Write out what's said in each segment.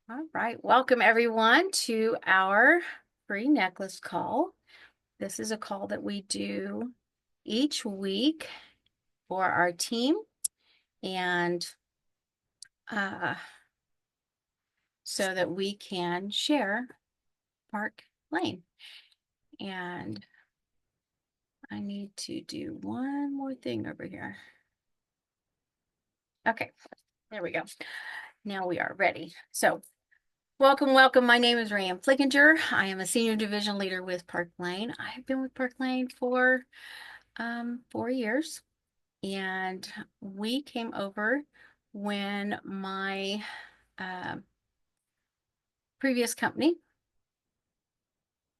All right, welcome everyone to our free necklace call. This is a call that we do each week for our team and uh, so that we can share Park Lane. And I need to do one more thing over here. Okay, there we go. Now we are ready. So welcome, welcome. My name is Rayam Flickinger. I am a senior division leader with Park Lane. I've been with Park Lane for 4 years. And we came over when my uh, previous company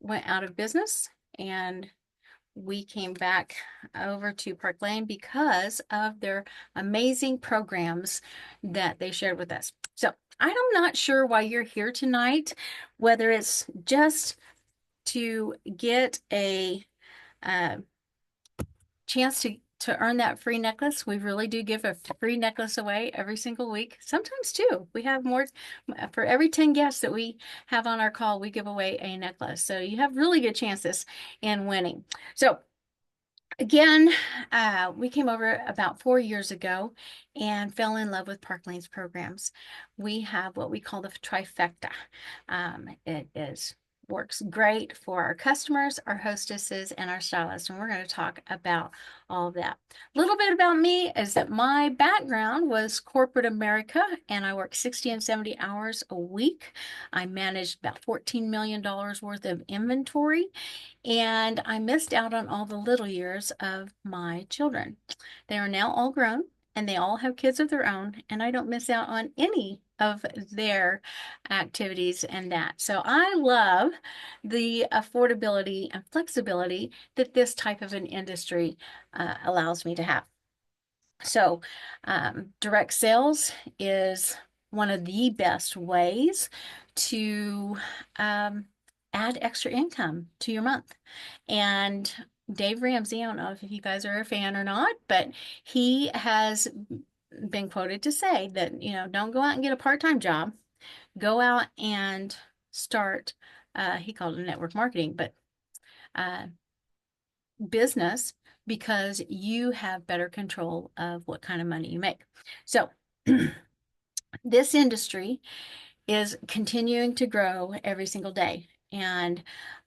went out of business, and we came back over to Park Lane because of their amazing programs that they shared with us. So I'm not sure why you're here tonight, whether it's just to get a uh, chance to earn that free necklace. We really do give a free necklace away every single week. Sometimes two. We have more for every 10 guests that we have on our call, we give away a necklace. So you have really good chances in winning. So again, we came over about 4 years ago and fell in love with Park Lane's programs. We have what we call the trifecta. It is works great for our customers, our hostesses, and our stylists. And we're going to talk about all of that. A little bit about me is that my background was corporate America, and I worked 60 and 70 hours a week. I managed about $14 million worth of inventory, and I missed out on all the little years of my children. They are now all grown and they all have kids of their own, and I don't miss out on any of their activities and that. So I love the affordability and flexibility that this type of an industry allows me to have. So, direct sales is one of the best ways to add extra income to your month. And Dave Ramsey, I don't know if you guys are a fan or not, but he has been quoted to say that, don't go out and get a part-time job. Go out and start, he called it network marketing, but uh, business, because you have better control of what kind of money you make. So this industry is continuing to grow every single day. And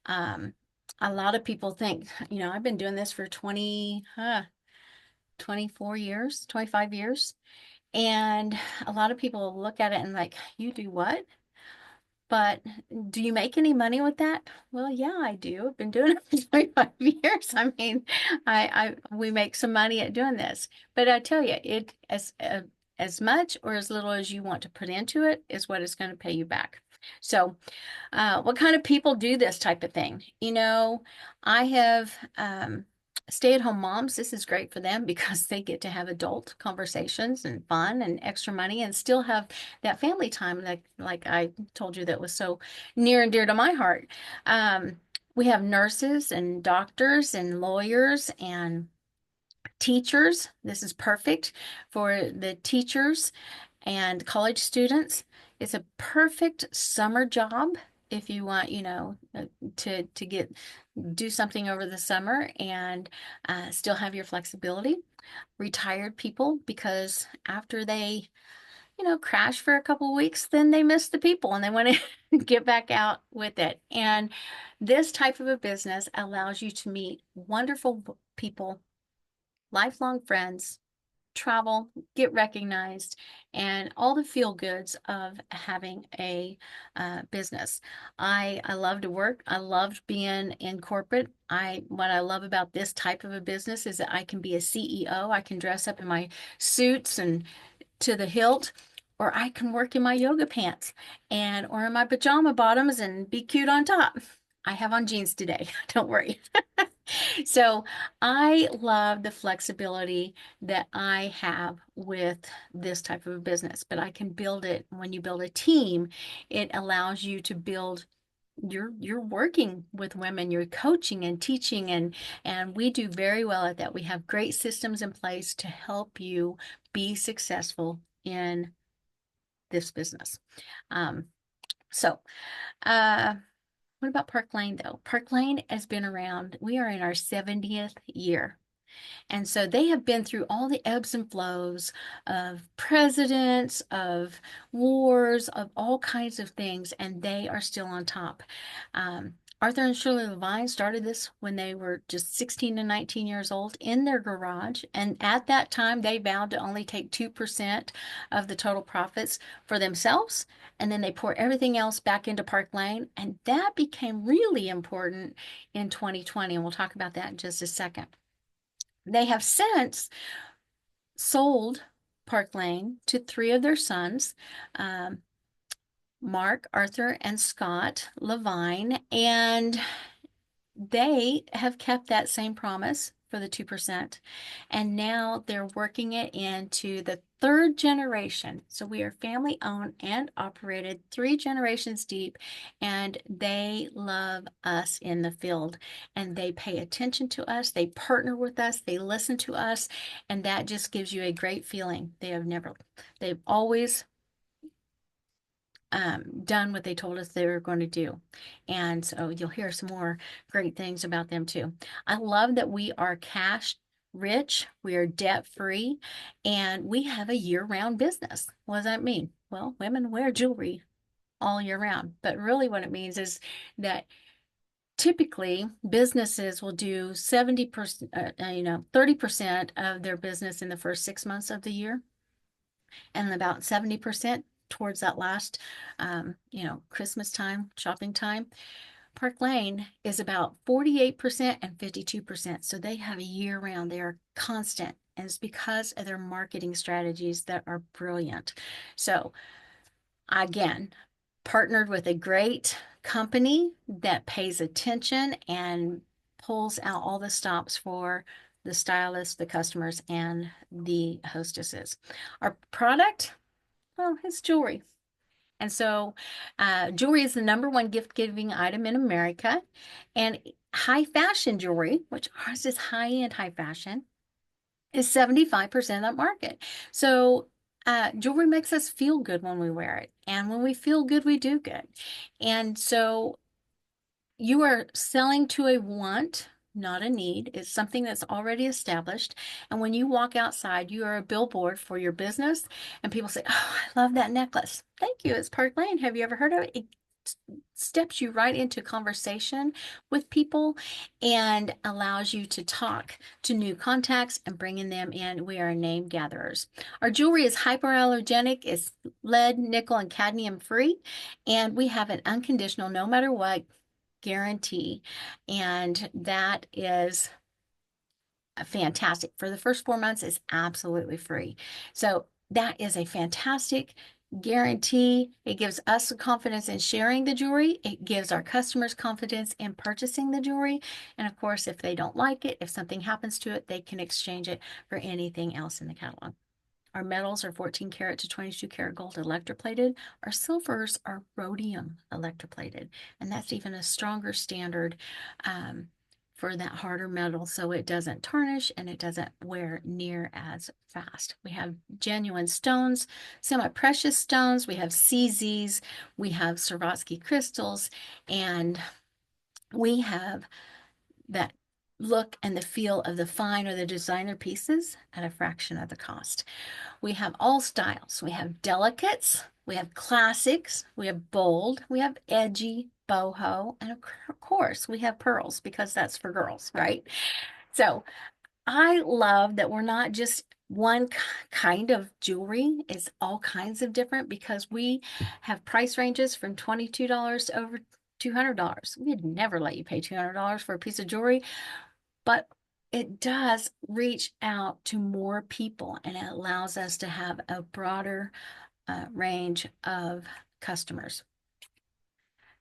um, a lot of people think, I've been doing this for 24 years, 25 years. And a lot of people look at it and like, you do what? But do you make any money with that? Well, yeah, I do. I've been doing it for 25 years. I mean, we make some money at doing this. But I tell you, it as much or as little as you want to put into it is what is going to pay you back. So, what kind of people do this type of thing? I have stay-at-home moms. This is great for them because they get to have adult conversations and fun and extra money and still have that family time like I told you that was so near and dear to my heart. We have nurses and doctors and lawyers and teachers. This is perfect for the teachers and college students. It's a perfect summer job if you want, to get do something over the summer and still have your flexibility. Retired people, because after they crash for a couple of weeks, then they miss the people and they want to get back out with it. And this type of a business allows you to meet wonderful people, lifelong friends, travel, get recognized, and all the feel goods of having a business. I love to work. I loved being in corporate. What I love about this type of a business is that I can be a CEO. I can dress up in my suits and to the hilt, or I can work in my yoga pants and or in my pajama bottoms and be cute on top. I have on jeans today. Don't worry. So I love the flexibility that I have with this type of a business, but I can build it. When you build a team, it allows you to build. You're working with women, you're coaching and teaching, and we do very well at that. We have great systems in place to help you be successful in this business. Um, So, what about Park Lane though? Park Lane has been around. We are in our 70th year. And so they have been through all the ebbs and flows of presidents, of wars, of all kinds of things, and they are still on top. Arthur and Shirley Levine started this when they were just 16 to 19 years old in their garage. And at that time, they vowed to only take 2% of the total profits for themselves. And then they pour everything else back into Park Lane. And that became really important in 2020. And we'll talk about that in just a second. They have since sold Park Lane to three of their sons, um, Mark, Arthur, and Scott Levine, and they have kept that same promise for the 2%. And now they're working it into the third generation. So we are family owned and operated, three generations deep, and they love us in the field and they pay attention to us. They partner with us. They listen to us. And that just gives you a great feeling. They've always done what they told us they were going to do. And so you'll hear some more great things about them too. I love that we are cash rich, we are debt free, and we have a year-round business. What does that mean? Well, women wear jewelry all year round, but really what it means is that typically businesses will do 70%, 30% of their business in the first 6 months of the year and about 70% towards that last, Christmas time, shopping time. Park Lane is about 48% and 52%. So they have a year round, they are constant. And it's because of their marketing strategies that are brilliant. So, again, partnered with a great company that pays attention and pulls out all the stops for the stylists, the customers, and the hostesses. Our product, well, it's jewelry. And so jewelry is the number one gift giving item in America. And high fashion jewelry, which ours is high end high fashion, is 75% of that market. So jewelry makes us feel good when we wear it. And when we feel good, we do good. And so you are selling to a want, not a need. It's something that's already established. And when you walk outside, you are a billboard for your business. And people say, "Oh, I love that necklace. Thank you. It's Park Lane. Have you ever heard of it?" It steps you right into conversation with people and allows you to talk to new contacts and bringing them in. We are name gatherers. Our jewelry is hypoallergenic, it's lead, nickel, and cadmium free, and we have an unconditional, no matter what, guarantee. And that is fantastic. For the first 4 months, it's absolutely free. So that is a fantastic guarantee. It gives us the confidence in sharing the jewelry. It gives our customers confidence in purchasing the jewelry. And of course, if they don't like it, if something happens to it, they can exchange it for anything else in the catalog. Our metals are 14 karat to 22 karat gold electroplated. Our silvers are rhodium electroplated, and that's even a stronger standard for that harder metal, so it doesn't tarnish and it doesn't wear near as fast. We have genuine stones, semi-precious stones. We have CZs, we have Swarovski crystals, and we have that look and the feel of the fine or the designer pieces at a fraction of the cost. We have all styles. We have delicates, we have classics, we have bold, we have edgy, boho, and of course we have pearls because that's for girls, right? So I love that we're not just one kind of jewelry. It's all kinds of different because we have price ranges from $22 to over $200. We'd never let you pay $200 for a piece of jewelry, but it does reach out to more people and it allows us to have a broader range of customers.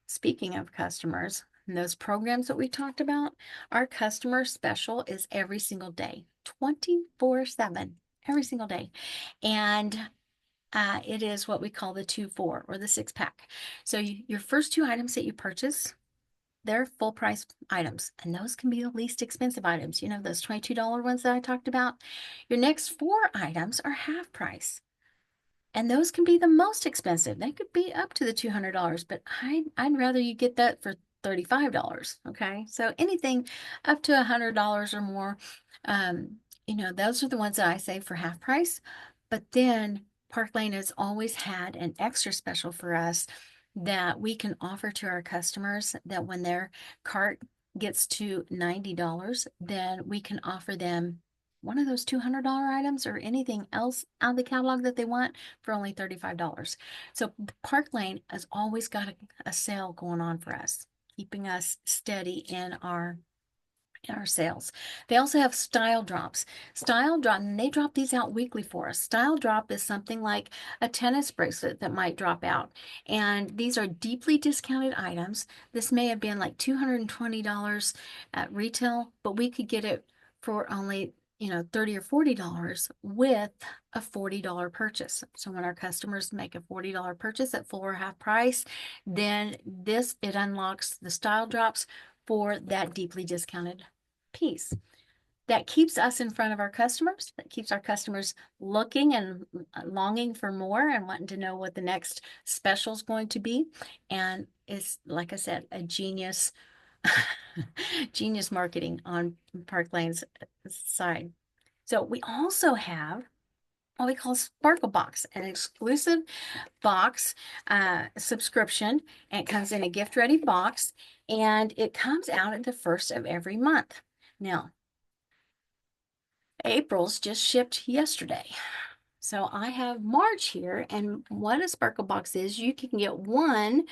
Speaking of customers, and those programs that we talked about, our customer special is every single day, 24/7, every single day. And it is what we call the 2-4 or the 6-pack. So your first two items that you purchase, they're full price items, and those can be the least expensive items. You know, those $22 ones that I talked about. Your next four items are half price. And those can be the most expensive. They could be up to the $200, but I'd rather you get that for $35. Okay. So anything up to $100 or more, those are the ones that I say for half price. But then Park Lane has always had an extra special for us that we can offer to our customers that when their cart gets to $90, then we can offer them one of those $200 items or anything else out of the catalog that they want for only $35. So Park Lane has always got a sale going on for us, keeping us steady in our sales. They also have style drops. Style drop, and they drop these out weekly for us. Style drop is something like a tennis bracelet that might drop out. And these are deeply discounted items. This may have been like $220 at retail, but we could get it for only $30 or $40 with a $40 purchase. So when our customers make a $40 purchase at full or half price, then it unlocks the style drops for that deeply discounted piece. That keeps us in front of our customers, that keeps our customers looking and longing for more and wanting to know what the next special is going to be. And it's, like I said, a genius genius marketing on Park Lane's side. So we also have what we call Sparkle Box, an exclusive box subscription, and it comes in a gift ready box, and it comes out at the first of every month. Now, April's just shipped yesterday. So I have March here, and what a Sparkle Box is, you can get one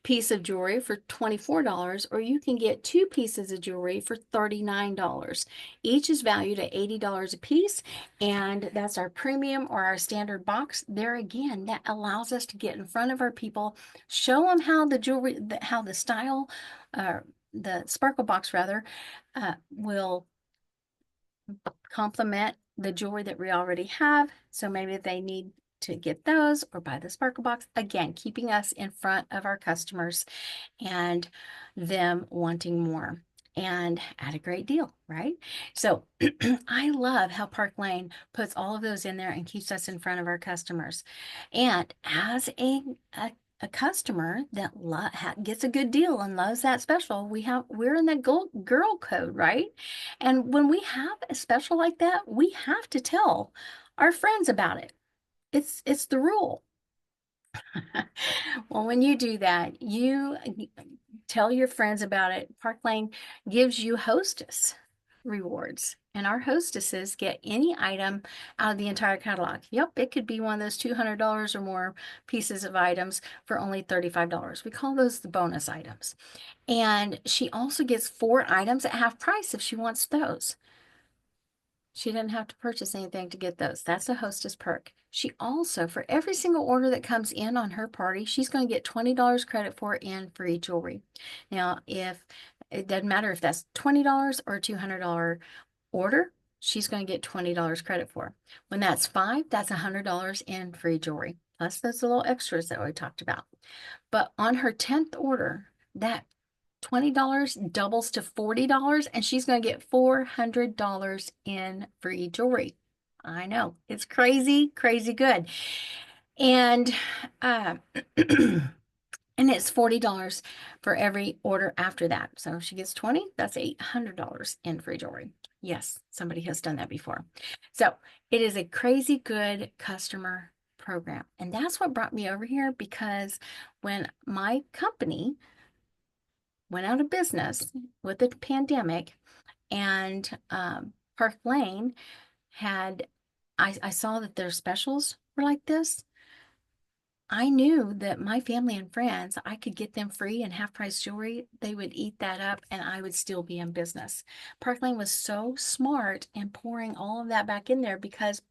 piece of jewelry for $24, or you can get two pieces of jewelry for $39. Each is valued at $80 a piece, and that's our premium or our standard box. There again, that allows us to get in front of our people, show them how the jewelry, how the style, the Sparkle Box rather, will complement the jewelry that we already have. So maybe they need to get those or buy the Sparkle Box. Again, keeping us in front of our customers and them wanting more and at a great deal, right? So I love how Park Lane puts all of those in there and keeps us in front of our customers. And as a customer that gets a good deal and loves that special, we're in that girl code, right? And when we have a special like that, we have to tell our friends about it. It's the rule. Well, when you do that, you tell your friends about it. Park Lane gives you hostess rewards, and our hostesses get any item out of the entire catalog. Yep, it could be one of those $200 or more pieces of items for only $35. We call those the bonus items. And she also gets 4 items at half price if she wants those. She didn't have to purchase anything to get those. That's a hostess perk. She also, for every single order that comes in on her party, she's going to get $20 credit for in free jewelry. Now, if it doesn't matter if that's $20 or a $200 order, she's going to get $20 credit for. When that's 5, that's $100 in free jewelry, plus those little extras that we talked about. But on her 10th order, that $20 doubles to $40, and she's going to get $400 in free jewelry. I know, it's crazy, crazy good. And and it's $40 for every order after that. So if she gets 20, that's $800 in free jewelry. Yes, somebody has done that before. So it is a crazy good customer program. And that's what brought me over here, because when my company went out of business with the pandemic, and Park Lane I saw that their specials were like this. I knew that my family and friends, I could get them free and half price jewelry. They would eat that up and I would still be in business. Park Lane was so smart in pouring all of that back in there, because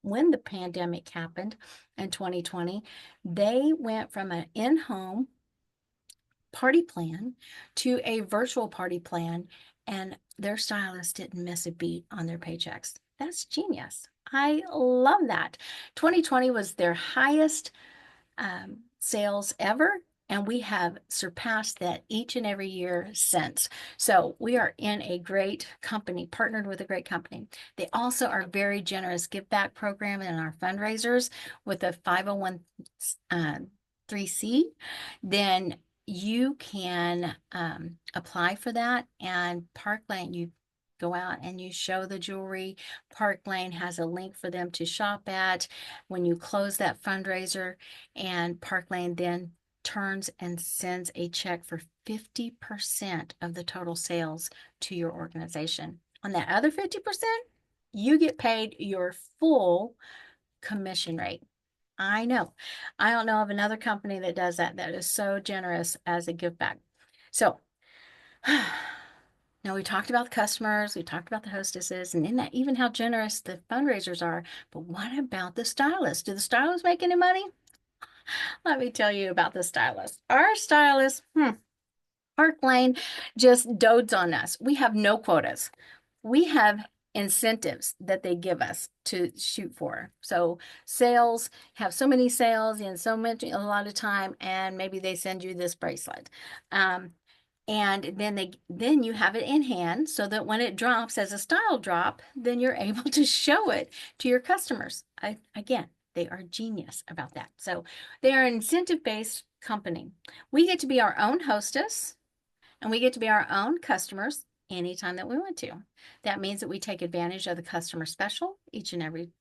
when the pandemic happened in 2020, they went from an in-home party plan to a virtual party plan, and their stylist didn't miss a beat on their paychecks. That's genius. I love that. 2020 was their highest sales ever, And we have surpassed that each and every year since. So we are in a great company, partnered with a great company. They also are very generous give back program in our fundraisers with a 501 3C. Then you can apply for that, and Park Lane, you go out and you show the jewelry. Park Lane has a link for them to shop at when you close that fundraiser, and Park Lane then turns and sends a check for 50% of the total sales to your organization. On that other 50%, you get paid your full commission rate. I know. I don't know of another company that does that, that is so generous as a give back. So now we talked about the customers, we talked about the hostesses, and then that, even how generous the fundraisers are. But what about the stylists? Do the stylists make any money? Let me tell you about the stylists. Our stylists, Park Lane just dotes on us. We have no quotas. We have incentives that they give us to shoot for. So sales have so many sales in so much a lot of time, and maybe they send you this bracelet. And then you have it in hand so that when it drops as a style drop, then you're able to show it to your customers. Again, they are genius about that. So they are an incentive-based company. We get to be our own hostess, and we get to be our own customers anytime that we want to. That means that we take advantage of the customer special each and every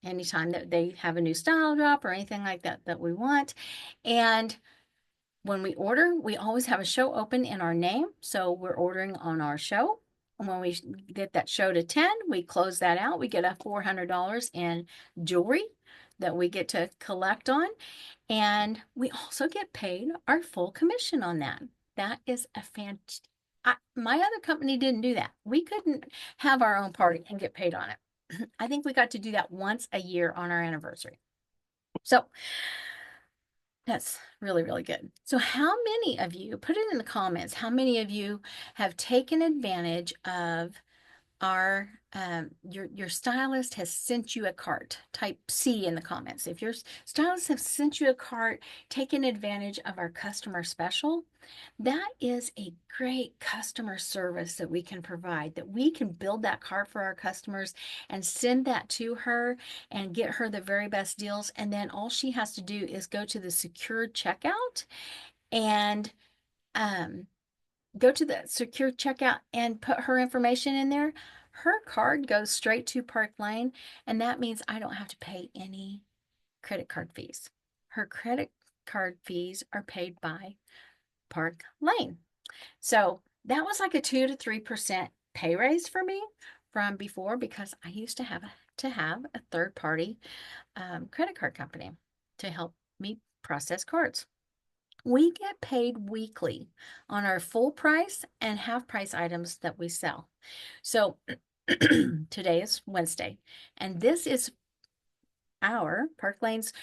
anytime that they have a new style drop or anything like that that we want. And when we order, we always have a show open in our name. So we're ordering on our show. And when we get that show to 10, we close that out. We get a $400 in jewelry that we get to collect on. And we also get paid our full commission on that. That is a fantastic. My other company didn't do that. We couldn't have our own party and get paid on it. I think we got to do that once a year on our anniversary. So that's really, really good. So how many of you, put it in the comments, how many of you have taken advantage of our your stylist has sent you a cart? Type C in the comments. If your stylist has sent you a cart, taken advantage of our customer special, that is a great customer service that we can provide, that we can build that cart for our customers and send that to her and get her the very best deals. And then all she has to do is go to the secured checkout and go to the secure checkout and put her information in there. Her card goes straight to Park Lane, and that means I don't have to pay any credit card fees. Her credit card fees are paid by Park Lane. So that was like a 2 to 3% pay raise for me from before, because I used to have a third party credit card company to help me process cards. We get paid weekly on our full price and half price items that we sell. So today is Wednesday, and this is our Park Lane's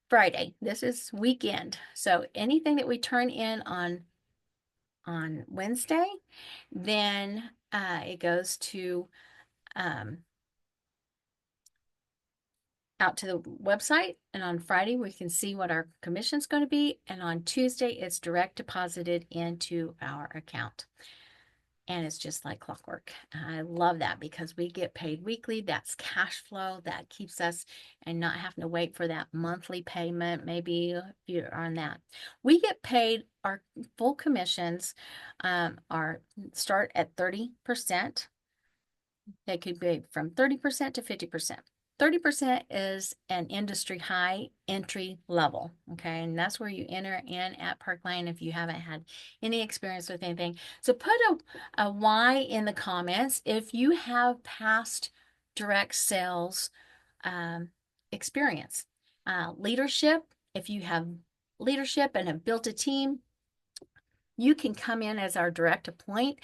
Friday. This is weekend. So anything that we turn in on Wednesday, then it goes to out to the website, and on Friday we can see what our commission's going to be, and on Tuesday it's direct deposited into our account. And it's just like clockwork. I love that because we get paid weekly. That's cash flow that keeps us and not having to wait for that monthly payment. Maybe if you're on that, we get paid our full commissions are start at 30%. They could be from 30% to 50%. 30% is an industry high entry level, okay? And that's where you enter in at Park Lane if you haven't had any experience with anything. So put a Y in the comments if you have past direct sales experience. Leadership, if you have leadership and have built a team, you can come in as our direct appoint,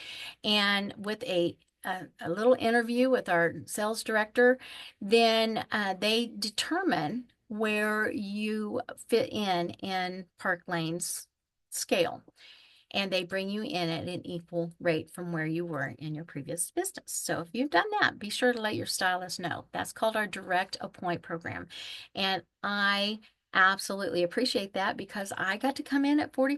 and with a little interview with our sales director, then they determine where you fit in Park Lane's scale. And they bring you in at an equal rate from where you were in your previous business. So if you've done that, be sure to let your stylist know. That's called our direct appoint program. And I absolutely appreciate that because I got to come in at 40%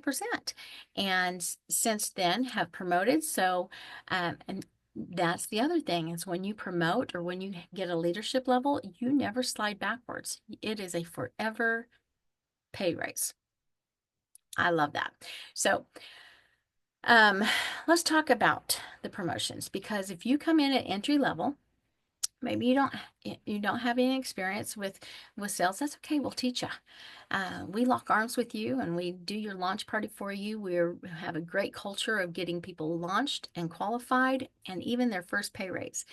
and since then have promoted. So, and that's the other thing is when you promote or when you get a leadership level, you never slide backwards. It is a forever pay raise. I love that. So, um, let's talk about the promotions because if you come in at entry level, maybe you don't have any experience with sales. That's okay. We'll teach you. We lock arms with you and we do your launch party for you. We have a great culture of getting people launched and qualified and even their first pay raise.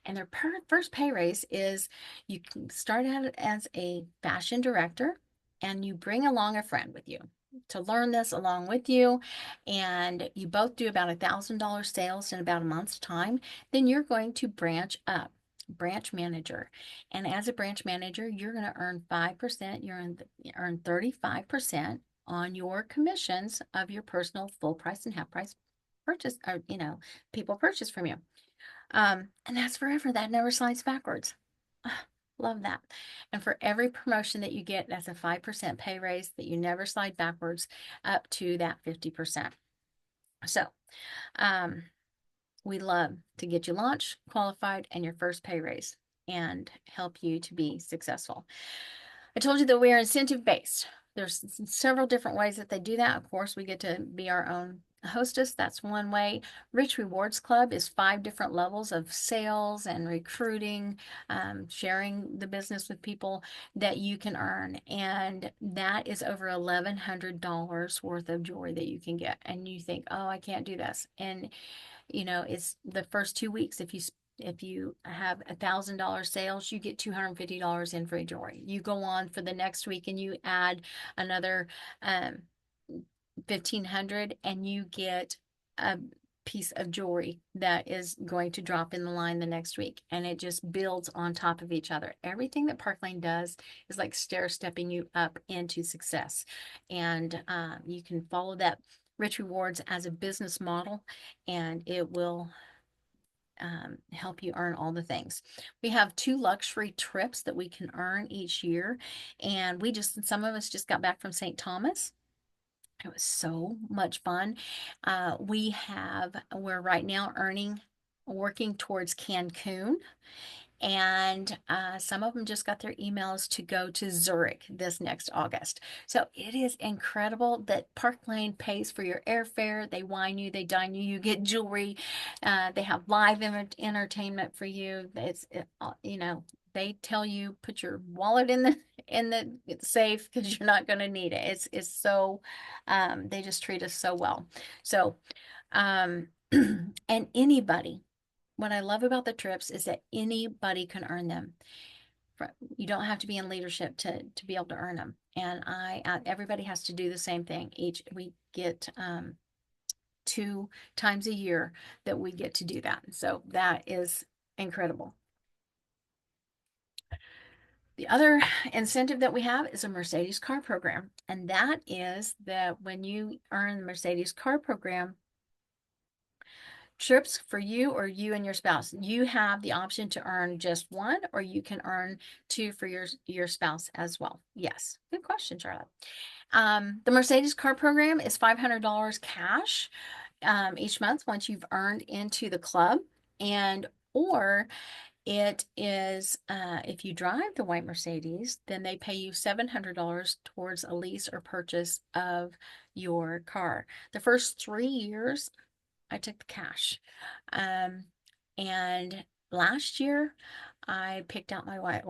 And their first pay raise is you can start out as a fashion director and you bring along a friend with you to learn this along with you. And you both do about $1,000 sales in about a month's time. Then you're going to branch up. Branch manager. And as a branch manager, you're going to earn 5%. Earn 35% on your commissions of your personal full price and half price purchase, or, people purchase from you. And that's forever. That never slides backwards. Ah, love that. And for every promotion that you get, that's a 5% pay raise that you never slide backwards up to that 50%. So, um, we love to get you launched, qualified, and your first pay raise and help you to be successful. I told you that we are incentive based. There's several different ways that they do that. Of course, we get to be our own hostess. That's one way. Rich Rewards Club is 5 different levels of sales and recruiting, sharing the business with people that you can earn. And that is over $1,100 worth of jewelry that you can get. And you think, oh, I can't do this. And it's the first 2 weeks. If you have $1,000 sales, you get $250 in free jewelry. You go on for the next week and you add another 1,500 and you get a piece of jewelry that is going to drop in the line the next week. And it just builds on top of each other. Everything that Park Lane does is like stair stepping you up into success. And you can follow that Rich Rewards as a business model, and it will help you earn all the things. We have 2 luxury trips that we can earn each year, and some of us just got back from St. Thomas. It was so much fun. We're right now working towards Cancun. And some of them just got their emails to go to Zurich this next August. So it is incredible that Park Lane pays for your airfare. They wine you, they dine you, you get jewelry. They have live entertainment for you. They tell you put your wallet in the safe because you're not going to need it. It's so they just treat us so well. So and anybody. What I love about the trips is that anybody can earn them. You don't have to be in leadership to be able to earn them. And everybody has to do the same thing. We get 2 times a year that we get to do that. So that is incredible. The other incentive that we have is a Mercedes car program. And that is that when you earn the Mercedes car program, trips for you or you and your spouse. You have the option to earn just one, or you can earn 2 for your spouse as well. Yes, good question, Charlotte. The Mercedes car program is $500 cash each month once you've earned into the club, or it is if you drive the white Mercedes, then they pay you $700 towards a lease or purchase of your car. The first 3 years I took the cash. And last year I picked out my white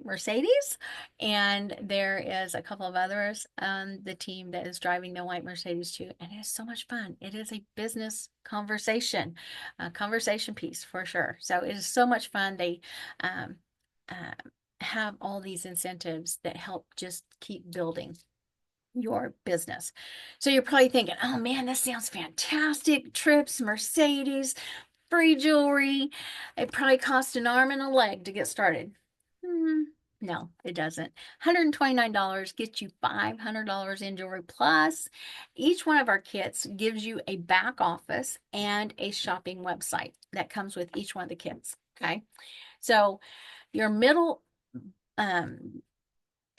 Mercedes, and there is a couple of others on the team that is driving the white Mercedes too, and it is so much fun. It is a business conversation, a conversation piece for sure. So it is so much fun. They have all these incentives that help just keep building your business. So you're probably thinking, oh man, this sounds fantastic. Trips, Mercedes, free jewelry. It probably cost an arm and a leg to get started. No, it doesn't. $129 gets you $500 in jewelry. Plus, each one of our kits gives you a back office and a shopping website that comes with each one of the kits. Okay. So your middle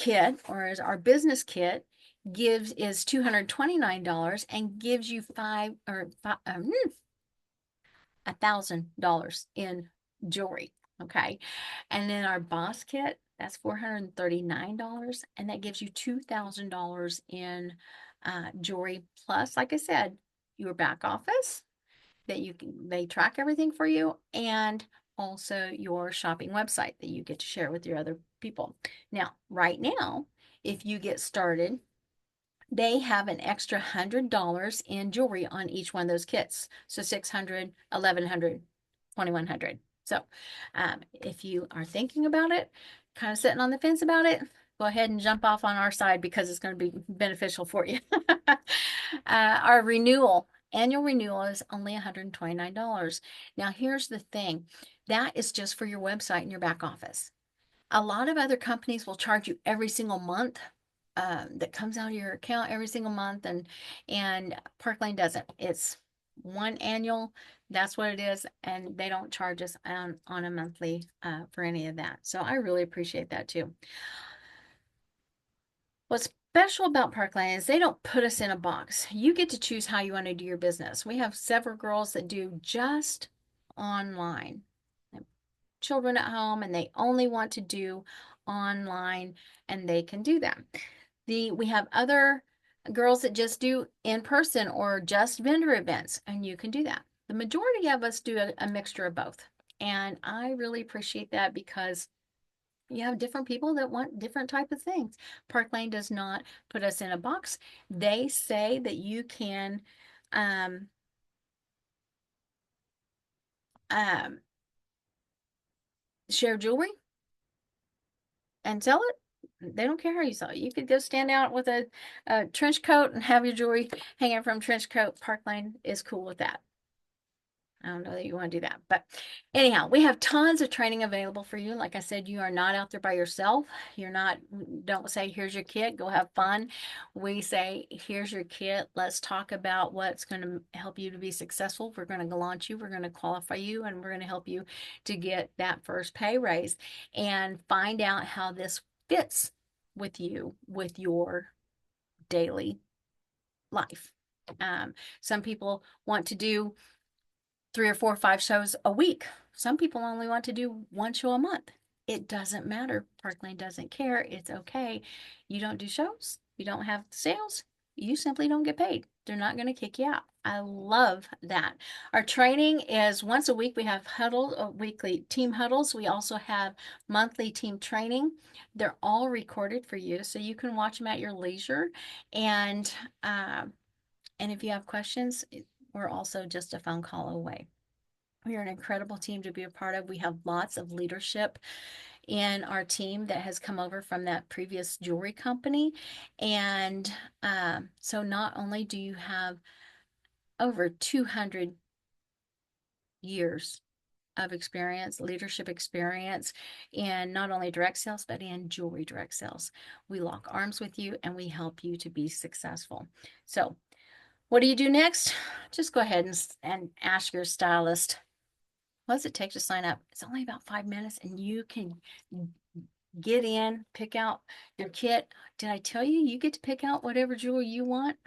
kit, or as our business kit, is $229 and gives you $1,000 in jewelry. Okay. And then our boss kit, that's $439, and that gives you $2,000 in jewelry. Plus, like I said, your back office that they track everything for you, and also your shopping website that you get to share with your other people. Now, right now, if you get started, they have an extra $100 in jewelry on each one of those kits. So 600, 1100, 2100. So if you are thinking about it, kind of sitting on the fence about it, go ahead and jump off on our side because it's going to be beneficial for you. Our annual renewal is only $129. Now, here's the thing. That is just for your website and your back office. A lot of other companies will charge you every single month, that comes out of your account every single month, and Park Lane doesn't. It's one annual. That's what it is, and they don't charge us on a monthly for any of that. So I really appreciate that too. What's special about Park Lane is they don't put us in a box. You get to choose how you want to do your business. We have several girls that do just online. They have children at home and they only want to do online, and they can do that. We have other girls that just do in person or just vendor events, and you can do that. The majority of us do a mixture of both. And I really appreciate that because you have different people that want different type of things. Park Lane does not put us in a box. They say that you can um, um, share jewelry and sell it. They don't care how you sell it. You could go stand out with a trench coat and have your jewelry hanging from a trench coat. Park Lane is cool with that. I don't know that you want to do that. But anyhow, we have tons of training available for you. Like I said, you are not out there by yourself. Don't say, here's your kit, go have fun. We say, here's your kit. Let's talk about what's going to help you to be successful. We're going to launch you, we're going to qualify you, and we're going to help you to get that first pay raise and find out how this fits with you, with your daily life. Some people want to do 3 or 4 or 5 shows a week. Some people only want to do one show a month. It doesn't matter. Park Lane doesn't care. It's okay. You don't do shows, you don't have sales, you simply don't get paid. They're not going to kick you out. I love that. Our training is once a week. We have weekly team huddles. We also have monthly team training. They're all recorded for you, so you can watch them at your leisure. And if you have questions, we're also just a phone call away. We are an incredible team to be a part of. We have lots of leadership in our team that has come over from that previous jewelry company. And so not only do you have over 200 years of experience, leadership experience in not only direct sales, but in jewelry direct sales. We lock arms with you and we help you to be successful. So what do you do next? Just go ahead and ask your stylist, what does it take to sign up? It's only about 5 minutes and you can get in, pick out your kit. Did I tell you you get to pick out whatever jewelry you want?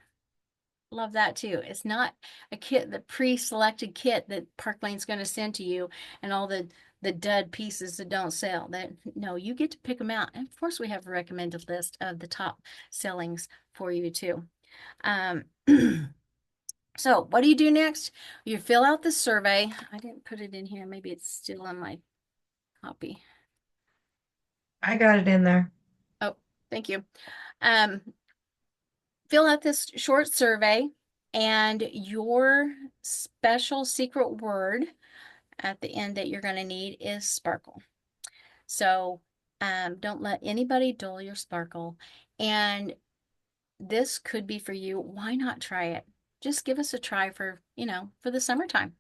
Love that too. It's not a kit, the pre-selected kit that Park Lane's going to send to you and all the dud pieces that don't sell. That no, you get to pick them out. And of course, we have a recommended list of the top sellings for you too. Um, So what do you do next? You fill out the survey. I didn't put it in here. Maybe it's still on my copy. I got it in there. Oh, thank you. Um, Fill out this short survey, and your special secret word at the end that you're going to need is sparkle. So don't let anybody dull your sparkle. And this could be for you. Why not try it? Just give us a try for the summertime.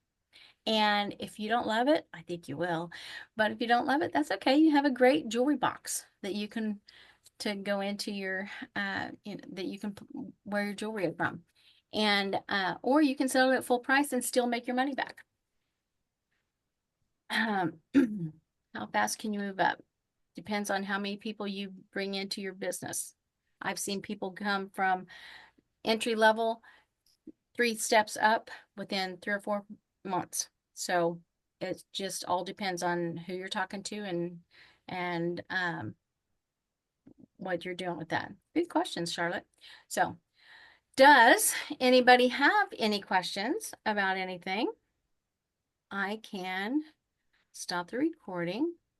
And if you don't love it, I think you will. But if you don't love it, that's okay. You have a great jewelry box that you can to go into that you can wear your jewelry from, and or you can sell it at full price and still make your money back. Um, how fast can you move up? Depends on how many people you bring into your business. I've seen people come from entry level, 3 steps up within 3 or 4 months. So it just all depends on who you're talking to and what you're doing with that. Good questions, Charlotte. So, does anybody have any questions about anything? I can stop the recording.